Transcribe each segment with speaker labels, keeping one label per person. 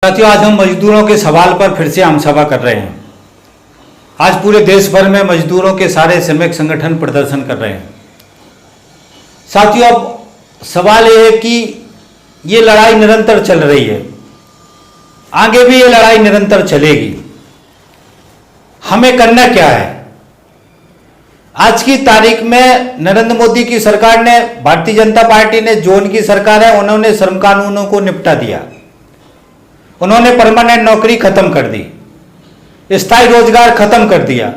Speaker 1: साथियों, आज हम मजदूरों के सवाल पर फिर से आम सभा कर रहे हैं। आज पूरे देश भर में मजदूरों के सारे श्रमिक संगठन प्रदर्शन कर रहे हैं। साथियों, अब सवाल यह है कि ये लड़ाई निरंतर चल रही है, आगे भी ये लड़ाई निरंतर चलेगी। हमें करना क्या है? आज की तारीख में नरेंद्र मोदी की सरकार ने, भारतीय जनता पार्टी ने, जो उनकी सरकार है, उन्होंने श्रम कानूनों को निपटा दिया। उन्होंने परमानेंट नौकरी खत्म कर दी, स्थायी रोजगार खत्म कर दिया,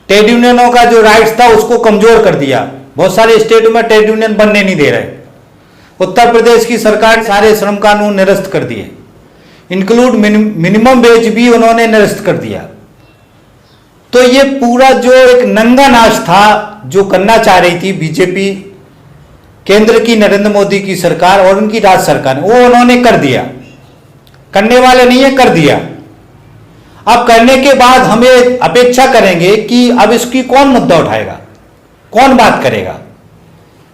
Speaker 1: ट्रेड यूनियनों का जो राइट्स था उसको कमजोर कर दिया। बहुत सारे स्टेटों में ट्रेड यूनियन बनने नहीं दे रहे। उत्तर प्रदेश की सरकार ने सारे श्रम कानून निरस्त कर दिए, इंक्लूड मिनिमम वेज भी उन्होंने निरस्त कर दिया। तो ये पूरा जो एक नंगा नाच था, जो करना चाह रही थी बीजेपी, केंद्र की नरेंद्र मोदी की सरकार और उनकी राज्य सरकार, वो उन्होंने कर दिया। करने वाले नहीं है, कर दिया। अब करने के बाद हमें अपेक्षा करेंगे कि अब इसकी कौन मुद्दा उठाएगा, कौन बात करेगा।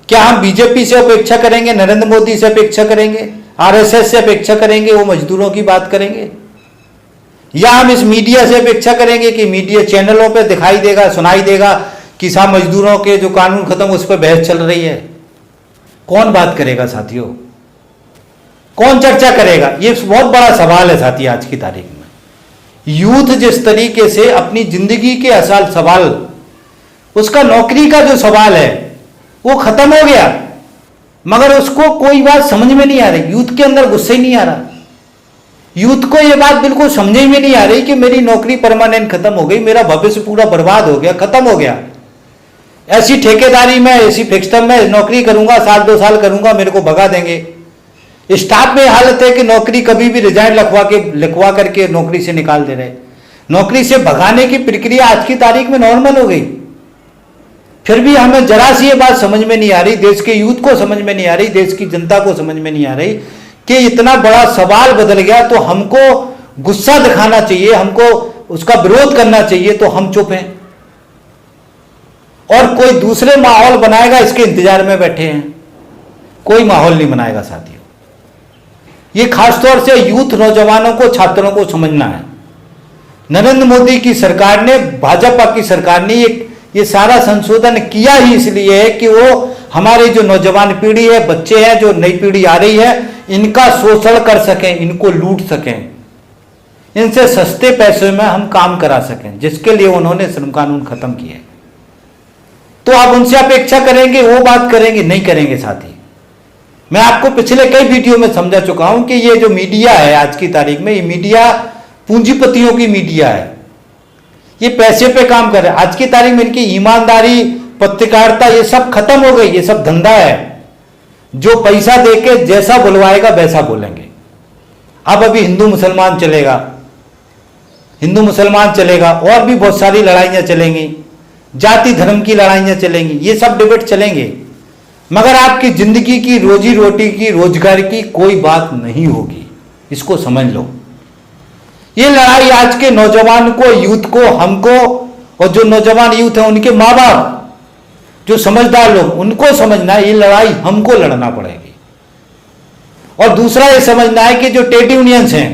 Speaker 1: क्या हम बीजेपी से अपेक्षा करेंगे, नरेंद्र मोदी से अपेक्षा करेंगे, आरएसएस से अपेक्षा करेंगे, वो मजदूरों की बात करेंगे, या हम इस मीडिया से अपेक्षा करेंगे कि मीडिया चैनलों पे दिखाई देगा, सुनाई देगा कि साहब मजदूरों के जो कानून खत्म उस पर बहस चल रही है। कौन बात करेगा साथियों, कौन चर्चा करेगा? ये बहुत बड़ा सवाल है साथी। आज की तारीख में यूथ जिस तरीके से अपनी जिंदगी के असल सवाल, उसका नौकरी का जो सवाल है वो खत्म हो गया, मगर उसको कोई बात समझ में नहीं आ रही। यूथ के अंदर गुस्सा ही नहीं आ रहा। यूथ को ये बात बिल्कुल समझ में नहीं आ रही कि मेरी नौकरी परमानेंट खत्म हो गई, मेरा भविष्य पूरा बर्बाद हो गया, खत्म हो गया। ऐसी ठेकेदारी में, ऐसी फिक्स टर्म में नौकरी करूंगा, साल 2 साल करूंगा, मेरे को भगा देंगे। स्टाफ में हालत है कि नौकरी कभी भी रिजाइन लिखवा करके नौकरी से निकाल दे रहे। नौकरी से भगाने की प्रक्रिया आज की तारीख में नॉर्मल हो गई। फिर भी हमें जरा सी ये बात समझ में नहीं आ रही, देश के यूथ को समझ में नहीं आ रही, देश की जनता को समझ में नहीं आ रही कि इतना बड़ा सवाल बदल गया तो हमको गुस्सा दिखाना चाहिए, हमको उसका विरोध करना चाहिए, तो हम चुप हैं और कोई दूसरे माहौल बनाएगा इसके इंतजार में बैठे हैं। कोई माहौल नहीं बनाएगा साथियों। ये खासतौर से यूथ, नौजवानों को, छात्रों को समझना है। नरेंद्र मोदी की सरकार ने, भाजपा की सरकार ने ये सारा संशोधन किया ही इसलिए है कि वो हमारी जो नौजवान पीढ़ी है, बच्चे हैं, जो नई पीढ़ी आ रही है, इनका शोषण कर सकें, इनको लूट सकें, इनसे सस्ते पैसे में हम काम करा सकें, जिसके लिए उन्होंने श्रम कानून खत्म किए। तो आप उनसे अपेक्षा करेंगे वो बात करेंगे? नहीं करेंगे साथी। मैं आपको पिछले कई वीडियो में समझा चुका हूं कि ये जो मीडिया है आज की तारीख में, ये मीडिया पूंजीपतियों की मीडिया है। ये पैसे पे काम कर रहे हैं। आज की तारीख में इनकी ईमानदारी, पत्रकारिता, ये सब खत्म हो गई। ये सब धंधा है, जो पैसा देके जैसा बुलवाएगा वैसा बोलेंगे। अब अभी हिंदू मुसलमान चलेगा, हिंदू मुसलमान चलेगा, और भी बहुत सारी लड़ाइयां चलेंगी, जाति धर्म की लड़ाइयां चलेंगी, ये सब डिबेट चलेंगे, मगर आपकी जिंदगी की, रोजी रोटी की, रोजगार की कोई बात नहीं होगी। इसको समझ लो। ये लड़ाई आज के नौजवान को, यूथ को, हमको, और जो नौजवान यूथ है उनके माँ बाप, जो समझदार लोग, उनको समझना है ये लड़ाई हमको लड़ना पड़ेगी। और दूसरा ये समझना है कि जो ट्रेड यूनियंस हैं,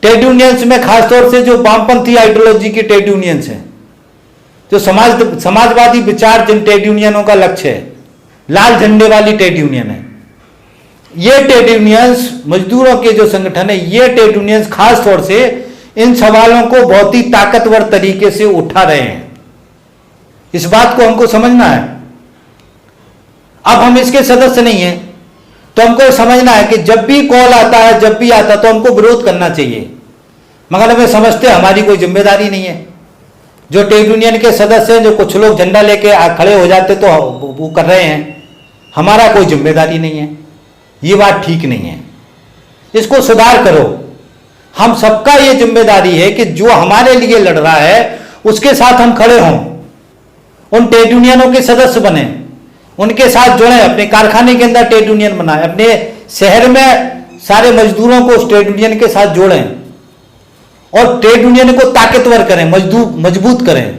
Speaker 1: ट्रेड यूनियंस में खासतौर से जो वामपंथी आइडियोलॉजी की ट्रेड यूनियंस हैं, जो समाजवादी विचार जिन ट्रेड यूनियनों का लक्ष्य है, लाल झंडे वाली ट्रेड यूनियन है, ये ट्रेड यूनियंस, मजदूरों के जो संगठन है, ये ट्रेड यूनियंस खास तौर से इन सवालों को बहुत ही ताकतवर तरीके से उठा रहे हैं। इस बात को हमको समझना है। अब हम इसके सदस्य नहीं हैं, तो हमको समझना है कि जब भी कॉल आता है, जब भी आता, तो हमको विरोध करना चाहिए, मगर हमें समझते हमारी कोई जिम्मेदारी नहीं है। जो ट्रेड यूनियन के सदस्य हैं, जो कुछ लोग झंडा लेके खड़े हो जाते तो वो कर रहे हैं, हमारा कोई जिम्मेदारी नहीं है। ये बात ठीक नहीं है, इसको सुधार करो। हम सबका ये जिम्मेदारी है कि जो हमारे लिए लड़ रहा है उसके साथ हम खड़े हों, उन ट्रेड यूनियनों के सदस्य बने, उनके साथ जुड़े, अपने कारखाने के अंदर ट्रेड यूनियन बनाए, अपने शहर में सारे मजदूरों को उस ट्रेड यूनियन के साथ जोड़ें और ट्रेड यूनियन को ताकतवर करें, मजबूत करें।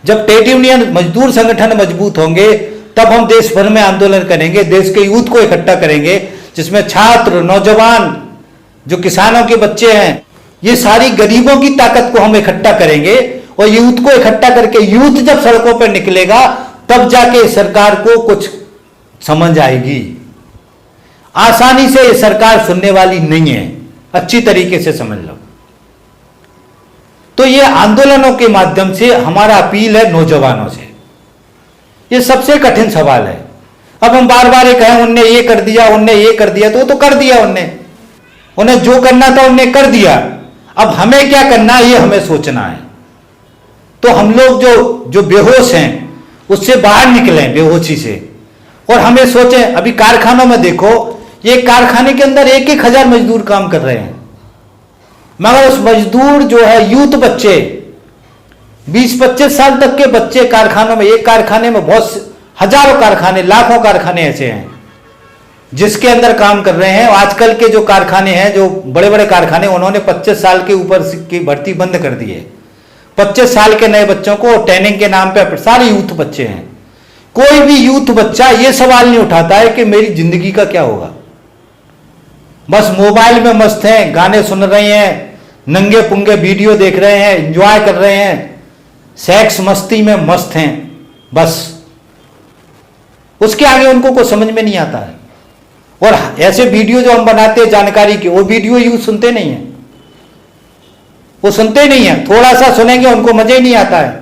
Speaker 1: जब ट्रेड यूनियन, मजदूर संगठन मजबूत होंगे, तब हम देश भर में आंदोलन करेंगे, देश के यूथ को इकट्ठा करेंगे, जिसमें छात्र, नौजवान, जो किसानों के बच्चे हैं, ये सारी गरीबों की ताकत को हम इकट्ठा करेंगे और यूथ को इकट्ठा करके यूथ जब सड़कों पर निकलेगा तब जाके सरकार को कुछ समझ आएगी। आसानी से ये सरकार सुनने वाली नहीं है, अच्छी तरीके से समझ लो। तो ये आंदोलनों के माध्यम से हमारा अपील है नौजवानों से। ये सबसे कठिन सवाल है। अब हम बार बार ये कहें उनने ये कर दिया, उनने ये कर दिया, तो वो तो कर दिया उन्हें जो करना था उनने कर दिया। अब हमें क्या करना है ये हमें सोचना है। तो हम लोग जो बेहोश हैं उससे बाहर निकलें, बेहोशी से, और हमें सोचें। अभी कारखानों में देखो, ये कारखाने के अंदर 1,000 मजदूर काम कर रहे हैं, मगर उस मजदूर जो है यूथ बच्चे, 20-25 साल तक के बच्चे कारखानों में, एक कारखाने में बहुत हजारों कारखाने, लाखों कारखाने ऐसे हैं जिसके अंदर काम कर रहे हैं। आजकल के जो कारखाने हैं, जो बड़े बड़े कारखाने, उन्होंने 25 साल के ऊपर की भर्ती बंद कर दी है। 25 साल के नए बच्चों को ट्रेनिंग के नाम पे सारे यूथ बच्चे हैं। कोई भी यूथ बच्चा ये सवाल नहीं उठाता है कि मेरी जिंदगी का क्या होगा। बस मोबाइल में मस्त हैं, गाने सुन रहे हैं, नंगे पुंगे वीडियो देख रहे हैं, एंजॉय कर रहे हैं, सेक्स मस्ती में मस्त हैं। बस उसके आगे उनको कुछ समझ में नहीं आता है। और ऐसे वीडियो जो हम बनाते हैं जानकारी के, वो वीडियो यूज सुनते नहीं है, वो सुनते नहीं है। थोड़ा सा सुनेंगे उनको मजा ही नहीं आता है।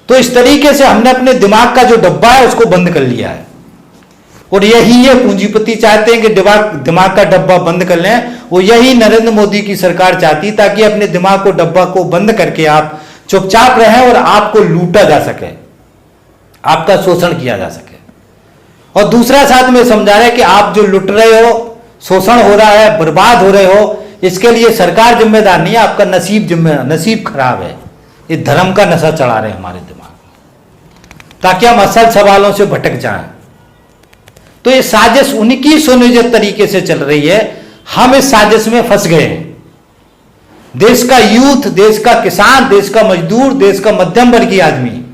Speaker 1: तो इस तरीके से हमने अपने दिमाग का जो डब्बा है उसको बंद कर लिया है। और यही ये पूंजीपति चाहते हैं कि दिमाग का डब्बा बंद कर लें। वो यही नरेंद्र मोदी की सरकार चाहती, ताकि अपने दिमाग को डब्बा को बंद करके आप चुपचाप रहें और आपको लूटा जा सके, आपका शोषण किया जा सके। और दूसरा साथ में समझा रहे हैं कि आप जो लुट रहे हो, शोषण हो रहा है, बर्बाद हो रहे हो, इसके लिए सरकार जिम्मेदार नहीं है, आपका नसीब जिम्मेदार, नसीब खराब है। ये धर्म का नशा चढ़ा रहे हैं हमारे दिमाग में, ताकि हम असल सवालों से भटक जाएं। तो ये साजिश उनकी सुनियोजित तरीके से चल रही है, हम इस साजिश में फंस गए हैं। देश का यूथ, देश का किसान, देश का मजदूर, देश का मध्यम वर्गीय आदमी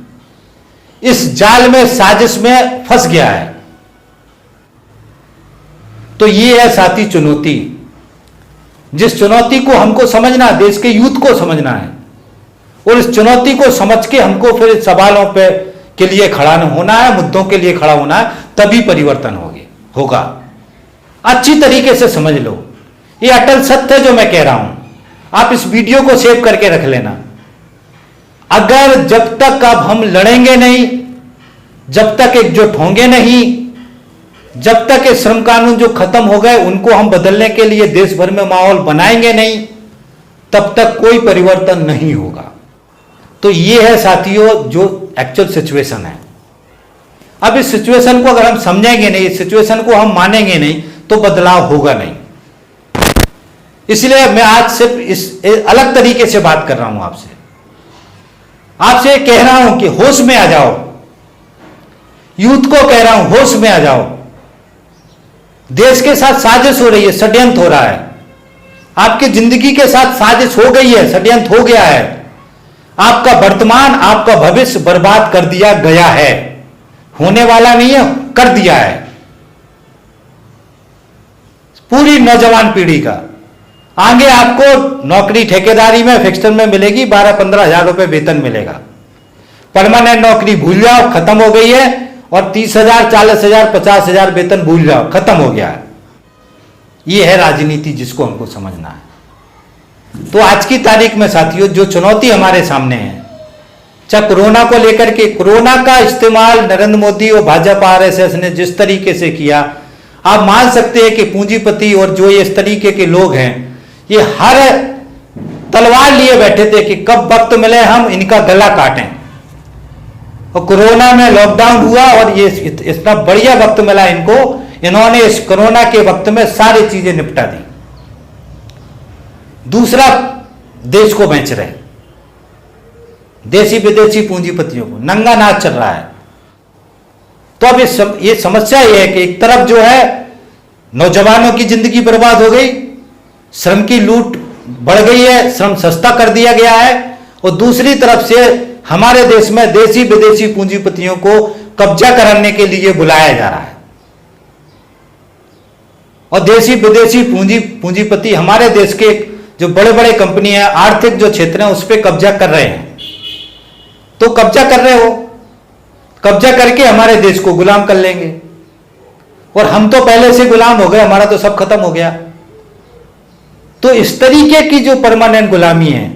Speaker 1: इस जाल में, साजिश में फंस गया है। तो ये है साथी चुनौती, जिस चुनौती को हमको समझना, देश के यूथ को समझना है, और इस चुनौती को समझ के हमको फिर सवालों पे के लिए खड़ा होना है, मुद्दों के लिए खड़ा होना है, तभी परिवर्तन होगा। अच्छी तरीके से समझ लो, ये अटल सत्य है जो मैं कह रहा हूं। आप इस वीडियो को सेव करके रख लेना। अगर जब तक अब हम लड़ेंगे नहीं, जब तक एकजुट होंगे नहीं, जब तक ये श्रम कानून जो खत्म हो गए उनको हम बदलने के लिए देश भर में माहौल बनाएंगे नहीं, तब तक कोई परिवर्तन नहीं होगा। तो ये है साथियों जो एक्चुअल सिचुएशन है। अब इस सिचुएशन को अगर हम समझेंगे नहीं, इस सिचुएशन को हम मानेंगे नहीं, तो बदलाव होगा नहीं। इसलिए मैं आज सिर्फ इस अलग तरीके से बात कर रहा हूं आपसे कह रहा हूं कि होश में आ जाओ। यूथ को कह रहा हूं होश में आ जाओ। देश के साथ साजिश हो रही है, षड्यंत्र हो रहा है। आपकी जिंदगी के साथ साजिश हो गई है, षड्यंत्र हो गया है। आपका वर्तमान, आपका भविष्य बर्बाद कर दिया गया है। होने वाला नहीं है, कर दिया है। पूरी नौजवान पीढ़ी का आगे आपको नौकरी ठेकेदारी में, फिक्सर में मिलेगी, 12-15 हजार रुपए वेतन मिलेगा। परमानेंट नौकरी भूल जाओ, खत्म हो गई है। और 30,000, 40,000, 50,000 वेतन भूल जाओ, खत्म हो गया है। यह है राजनीति जिसको हमको समझना है। तो आज की तारीख में साथियों जो चुनौती हमारे सामने है, चाहे कोरोना को लेकर के, कोरोना का इस्तेमाल नरेंद्र मोदी और भाजपा आरएसएस ने जिस तरीके से किया, आप मान सकते हैं कि पूंजीपति और जो ये इस तरीके के लोग हैं, ये हर तलवार लिए बैठे थे कि कब वक्त मिले हम इनका गला काटें। और कोरोना में लॉकडाउन हुआ और ये इतना बढ़िया वक्त मिला इनको, इन्होंने इस कोरोना के वक्त में सारी चीजें निपटा दी। दूसरा, देश को बेच रहे, देसी विदेशी पूंजीपतियों को नंगा नाच चल रहा है। तो अब ये समस्या ये है कि एक तरफ जो है नौजवानों की जिंदगी बर्बाद हो गई, श्रम की लूट बढ़ गई है, श्रम सस्ता कर दिया गया है, और दूसरी तरफ से हमारे देश में देसी विदेशी पूंजीपतियों को कब्जा कराने के लिए बुलाया जा रहा है। और देशी विदेशी पूंजीपति हमारे देश के जो बड़े बड़े कंपनी है, आर्थिक जो क्षेत्र है उस पर कब्जा कर रहे हैं। तो कब्जा कर रहे हो, कब्जा करके हमारे देश को गुलाम कर लेंगे, और हम तो पहले से गुलाम हो गए, हमारा तो सब खत्म हो गया। तो इस तरीके की जो परमानेंट गुलामी है,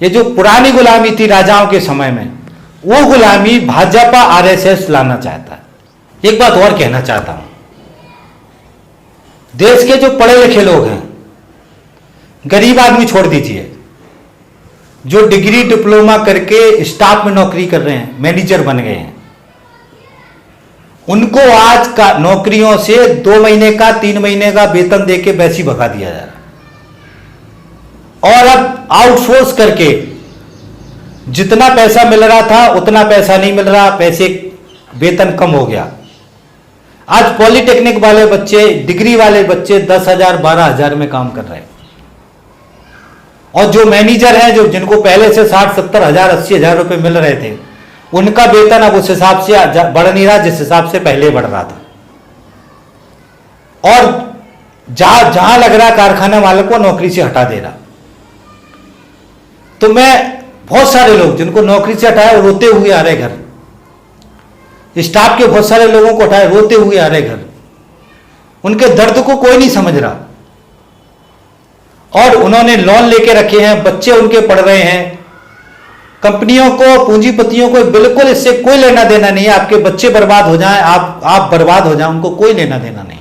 Speaker 1: ये जो पुरानी गुलामी थी राजाओं के समय में, वो गुलामी भाजपा आरएसएस लाना चाहता है। एक बात और कहना चाहता हूं, देश के जो पढ़े लिखे लोग हैं, गरीब आदमी छोड़ दीजिए, जो डिग्री डिप्लोमा करके स्टाफ में नौकरी कर रहे हैं, मैनेजर बन गए हैं, उनको आज का नौकरियों से 2 महीने का 3 महीने का वेतन देके वैसे ही भगा दिया जा रहा है। और अब आउटसोर्स करके जितना पैसा मिल रहा था उतना पैसा नहीं मिल रहा, पैसे वेतन कम हो गया। आज पॉलिटेक्निक वाले बच्चे, डिग्री वाले बच्चे 10,000 12,000 में काम कर रहे हैं, और जो मैनेजर हैं, जो जिनको पहले से 60-70 हजार 80,000 रुपए मिल रहे थे, उनका वेतन अब उस हिसाब से बढ़ नहीं रहा जिस हिसाब से पहले बढ़ रहा था। और जहां लग रहा कारखाना मालिक को नौकरी से हटा दे रहा। तो मैं बहुत सारे लोग जिनको नौकरी से हटाया रोते हुए आ रहे घर, स्टाफ के बहुत सारे लोगों को हटाए रोते हुए आ रहे घर, उनके दर्द को कोई नहीं समझ रहा। और उन्होंने लोन लेके रखे हैं, बच्चे उनके पढ़ रहे हैं। कंपनियों को, पूंजीपतियों को बिल्कुल इससे कोई लेना देना नहीं है। आपके बच्चे बर्बाद हो जाएं, आप बर्बाद हो जाएं, उनको कोई लेना देना नहीं।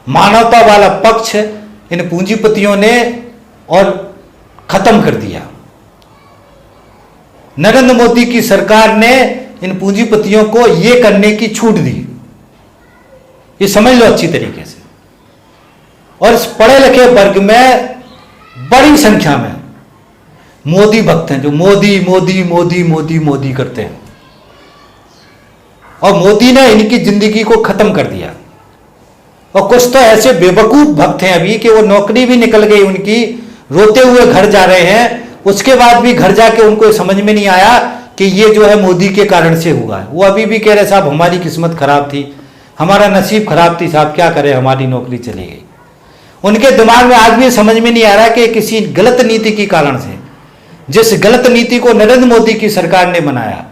Speaker 1: मानवता वाला पक्ष इन पूंजीपतियों ने और खत्म कर दिया। नरेंद्र मोदी की सरकार ने इन पूंजीपतियों को यह करने की छूट दी, ये समझ लो अच्छी तरीके से। और इस पढ़े लिखे वर्ग में बड़ी संख्या में मोदी भक्त हैं, जो मोदी मोदी मोदी मोदी मोदी करते हैं, और मोदी ने इनकी जिंदगी को खत्म कर दिया। और कुछ तो ऐसे बेवकूफ भक्त हैं अभी कि वो नौकरी भी निकल गई उनकी, रोते हुए घर जा रहे हैं, उसके बाद भी घर जाके उनको समझ में नहीं आया कि ये जो है मोदी के कारण से हुआ है। वो अभी भी कह रहे साहब हमारी किस्मत खराब थी, हमारा नसीब खराब थी साहब, क्या करें हमारी नौकरी चली गई। उनके दिमाग में आज भी समझ में नहीं आ रहा कि किसी गलत नीति के कारण से, जिस गलत नीति को नरेंद्र मोदी की सरकार ने बनाया,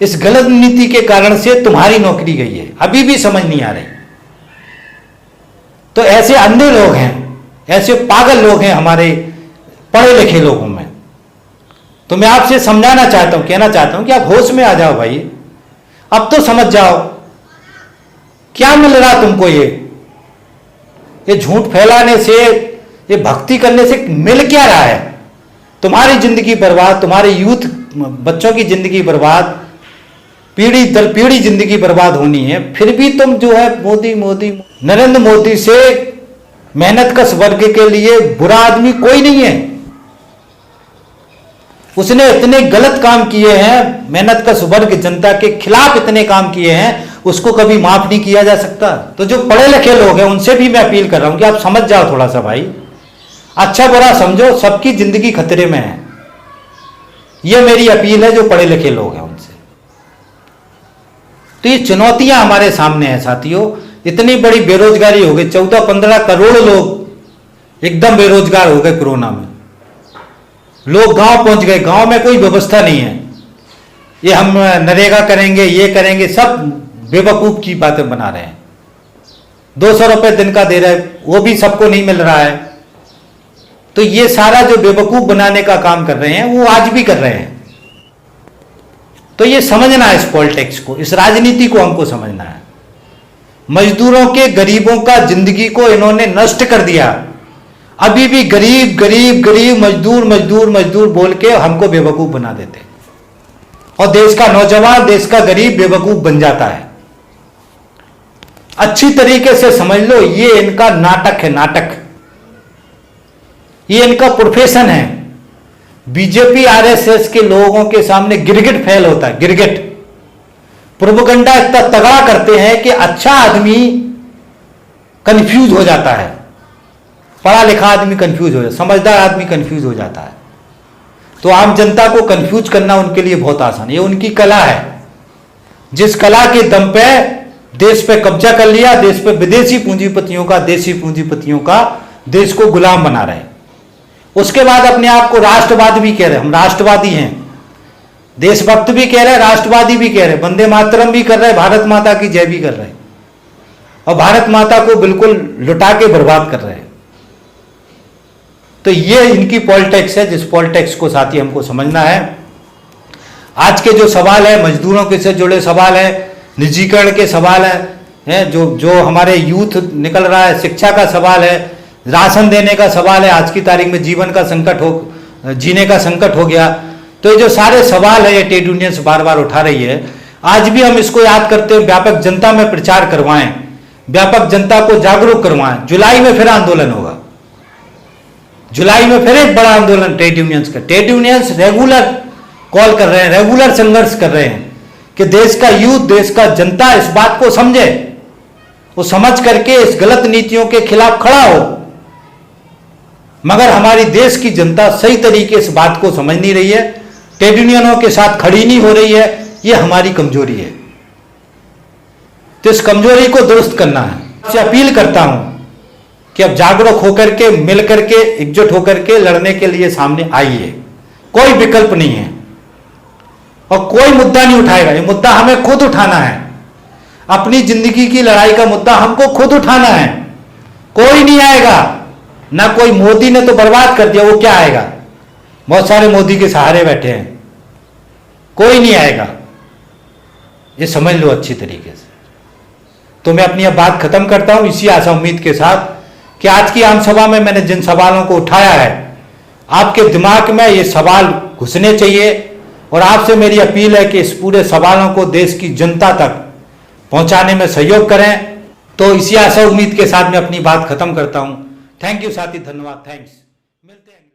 Speaker 1: इस गलत नीति के कारण से तुम्हारी नौकरी गई है, अभी भी समझ नहीं आ रही। तो ऐसे अंधे लोग हैं, ऐसे पागल लोग हैं हमारे पढ़े लिखे लोगों में। तो मैं आपसे समझाना चाहता हूं, कहना चाहता हूं कि आप होश में आ जाओ भाई, अब तो समझ जाओ क्या मिल रहा तुमको। ये झूठ फैलाने से, ये भक्ति करने से मिल क्या रहा है? तुम्हारी जिंदगी बर्बाद, तुम्हारे यूथ बच्चों की जिंदगी बर्बाद, पीढ़ी दर पीढ़ी जिंदगी बर्बाद होनी है। फिर भी तुम जो है मोदी मोदी। नरेंद्र मोदी से मेहनत कश वर्ग के लिए बुरा आदमी कोई नहीं है। उसने इतने गलत काम किए हैं, मेहनत कश वर्ग जनता के खिलाफ इतने काम किए हैं, उसको कभी माफ नहीं किया जा सकता। तो जो पढ़े लिखे लोग हैं उनसे भी मैं अपील कर रहा हूं कि आप समझ जाओ थोड़ा सा भाई, अच्छा बुरा समझो, सबकी जिंदगी खतरे में है। यह मेरी अपील है जो पढ़े लिखे लोग हैं उनसे। तो ये चुनौतियां हमारे सामने हैं साथियों। इतनी बड़ी बेरोजगारी हो गई, 14-15 करोड़ लोग एकदम बेरोजगार हो गए कोरोना में। लोग गांव पहुंच गए, गांव में कोई व्यवस्था नहीं है। ये हम नरेगा करेंगे, ये करेंगे, सब बेवकूफ की बातें बना रहे हैं। 200 रुपए दिन का दे रहे, वो भी सबको नहीं मिल रहा है। तो ये सारा जो बेवकूफ बनाने का काम कर रहे हैं वो आज भी कर रहे हैं। तो ये समझना है, इस पॉलिटिक्स को, इस राजनीति को हमको समझना है। मजदूरों के, गरीबों का जिंदगी को इन्होंने नष्ट कर दिया। अभी भी गरीब गरीब गरीब, मजदूर मजदूर मजदूर बोल के हमको बेवकूफ बना देते, और देश का नौजवान, देश का गरीब बेवकूफ बन जाता है। अच्छी तरीके से समझ लो, ये इनका नाटक है, नाटक। ये इनका प्रोफेशन है। बीजेपी आरएसएस के लोगों के सामने गिरगिट फेल होता है, गिरगिट। प्रोपेगेंडा इतना तगड़ा करते हैं कि अच्छा आदमी कंफ्यूज हो जाता है, पढ़ा लिखा आदमी कंफ्यूज हो जाता है, समझदार आदमी कंफ्यूज हो जाता है। तो आम जनता को कंफ्यूज करना उनके लिए बहुत आसान है। ये उनकी कला है। जिस कला के दम पे देश पे कब्जा कर लिया, देश पे विदेशी पूंजीपतियों का, देशी पूंजीपतियों का देश को गुलाम बना रहे। उसके बाद अपने आप को राष्ट्रवादी भी कह रहे, हम राष्ट्रवादी हैं, देशभक्त भी कह रहे, राष्ट्रवादी भी कह रहे, वंदे मातरम भी कर रहे, भारत माता की जय भी कर रहे, और भारत माता को बिल्कुल लुटा के बर्बाद कर रहे हैं। तो ये इनकी पॉलिटिक्स है, जिस पॉलिटिक्स को साथी हमको समझना है। आज के जो सवाल है, मजदूरों के से जुड़े सवाल है, निजीकरण के सवाल है, जो हमारे यूथ निकल रहा है, शिक्षा का सवाल है, राशन देने का सवाल है, आज की तारीख में जीवन का संकट जीने का संकट हो गया। तो ये जो सारे सवाल है, ये ट्रेड यूनियंस बार बार उठा रही है। आज भी हम इसको याद करते हैं, व्यापक जनता में प्रचार करवाएं, व्यापक जनता को जागरूक करवाएं। जुलाई में फिर आंदोलन होगा, जुलाई में फिर एक बड़ा आंदोलन ट्रेड यूनियंस का। ट्रेड यूनियंस रेगुलर कॉल कर रहे हैं, रेगुलर संघर्ष कर रहे हैं कि देश का यूथ, देश का जनता इस बात को समझे, वो समझ करके इस गलत नीतियों के खिलाफ खड़ा हो। मगर हमारी देश की जनता सही तरीके से बात को समझ नहीं रही है, ट्रेड यूनियनों के साथ खड़ी नहीं हो रही है। ये हमारी कमजोरी है, तो इस कमजोरी को दुरुस्त करना है। आपसे अपील करता हूं कि अब जागरूक होकर के, मिल करके, एकजुट होकर के लड़ने के लिए सामने आइए। कोई विकल्प नहीं है और कोई मुद्दा नहीं उठाएगा, ये मुद्दा हमें खुद उठाना है। अपनी जिंदगी की लड़ाई का मुद्दा हमको खुद उठाना है। कोई नहीं आएगा, ना कोई, मोदी ने तो बर्बाद कर दिया, वो क्या आएगा? बहुत सारे मोदी के सहारे बैठे हैं, कोई नहीं आएगा, ये समझ लो अच्छी तरीके से। तो मैं अपनी अब बात खत्म करता हूं इसी आशा उम्मीद के साथ कि आज की आम सभा में मैंने जिन सवालों को उठाया है, आपके दिमाग में ये सवाल घुसने चाहिए। और आपसे मेरी अपील है कि इस पूरे सवालों को देश की जनता तक पहुंचाने में सहयोग करें। तो इसी आशा उम्मीद के साथ मैं अपनी बात खत्म करता हूं। थैंक यू साथी, धन्यवाद, थैंक्स। मिलते हैं।